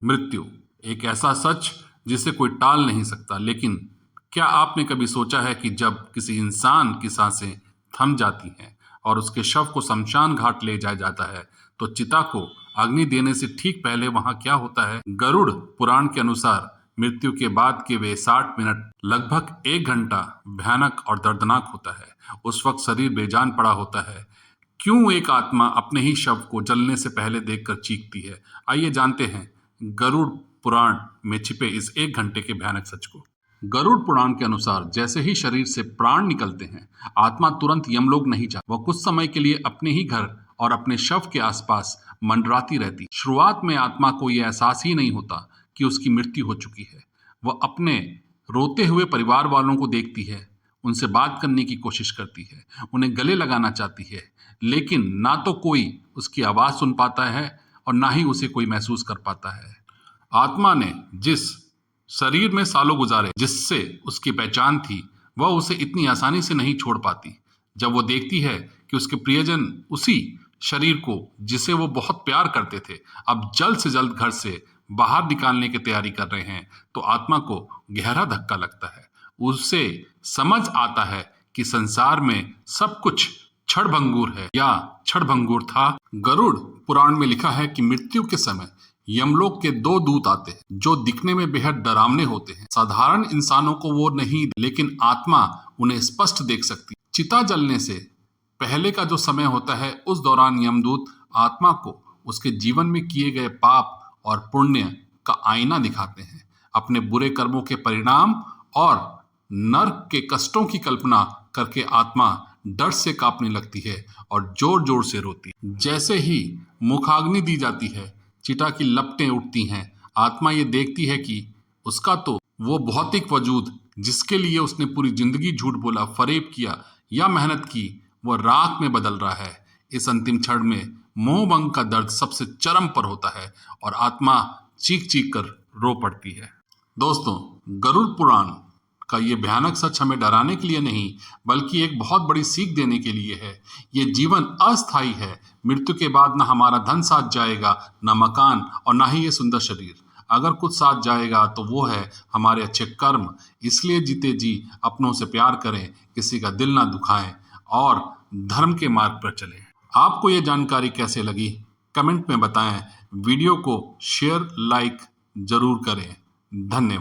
मृत्यु एक ऐसा सच जिसे कोई टाल नहीं सकता, लेकिन क्या आपने कभी सोचा है कि जब किसी इंसान की सांसें थम जाती हैं और उसके शव को शमशान घाट ले जाया जाता है, तो चिता को अग्नि देने से ठीक पहले वहां क्या होता है? गरुड़ पुराण के अनुसार मृत्यु के बाद के वे 60 मिनट लगभग 1 घंटा भयानक और दर्दनाक होता है। उस वक्त शरीर बेजान पड़ा होता है। क्यों एक आत्मा अपने ही शव को जलने से पहले देखकर चीखती है? आइए जानते हैं गरुड़ पुराण में छिपे इस 1 घंटे के भयानक सच को। गरुड़ पुराण के अनुसार जैसे ही शरीर से प्राण निकलते हैं, आत्मा तुरंत यमलोक नहीं जाती। वह कुछ समय के लिए अपने ही घर और अपने शव के आसपास मंडराती रहती। शुरुआत में आत्मा को यह एहसास ही नहीं होता कि उसकी मृत्यु हो चुकी है। वह अपने रोते हुए परिवार वालों को देखती है, उनसे बात करने की कोशिश करती है, उन्हें गले लगाना चाहती है, लेकिन ना तो कोई उसकी आवाज़ सुन पाता है और ना ही उसे कोई महसूस कर पाता है। आत्मा ने जिस शरीर में सालों गुजारे, जिससे उसकी पहचान थी, वह उसे इतनी आसानी से नहीं छोड़ पाती। जब वो देखती है कि उसके प्रियजन उसी शरीर को, जिसे वो बहुत प्यार करते थे, अब जल्द से जल्द घर से बाहर निकालने की तैयारी कर रहे हैं, तो आत्मा को गहरा धक्का लगता है। उसे समझ आता है कि संसार में सब कुछ क्षणभंगुर है या क्षणभंगुर था। गरुड़ पुराण में लिखा है कि मृत्यु के समय यमलोक के 2 दूत आते हैं जो दिखने में बेहद डरावने होते हैं। साधारण इंसानों को वो नहीं, लेकिन आत्मा उन्हें स्पष्ट देख सकती। चिता जलने से पहले का जो समय होता है, उस दौरान यमदूत आत्मा को उसके जीवन में किए गए पाप और पुण्य का आईना दिखाते हैं। अपने बुरे कर्मों के परिणाम और नर्क के कष्टों की कल्पना करके आत्मा डर से कांपने लगती है और जोर जोर से रोती है। जैसे ही मुखाग्नि दी जाती है, चिता की लपटें उठती हैं। आत्मा ये देखती है कि उसका तो वो भौतिक वजूद जिसके लिए उसने पूरी जिंदगी झूठ बोला, फरेब किया या मेहनत की, वह राख में बदल रहा है। इस अंतिम क्षण में मोहभंग का दर्द सबसे चरम पर होता है और आत्मा चीख चीख कर रो पड़ती है। दोस्तों, गरुड़ पुराण का ये भयानक सच हमें डराने के लिए नहीं, बल्कि एक बहुत बड़ी सीख देने के लिए है। ये जीवन अस्थायी है। मृत्यु के बाद ना हमारा धन साथ जाएगा, ना मकान, और ना ही ये सुंदर शरीर। अगर कुछ साथ जाएगा तो वो है हमारे अच्छे कर्म। इसलिए जीते जी अपनों से प्यार करें, किसी का दिल ना दुखाएं और धर्म के मार्ग पर चलें। आपको ये जानकारी कैसे लगी, कमेंट में बताएं। वीडियो को शेयर, लाइक जरूर करें। धन्यवाद।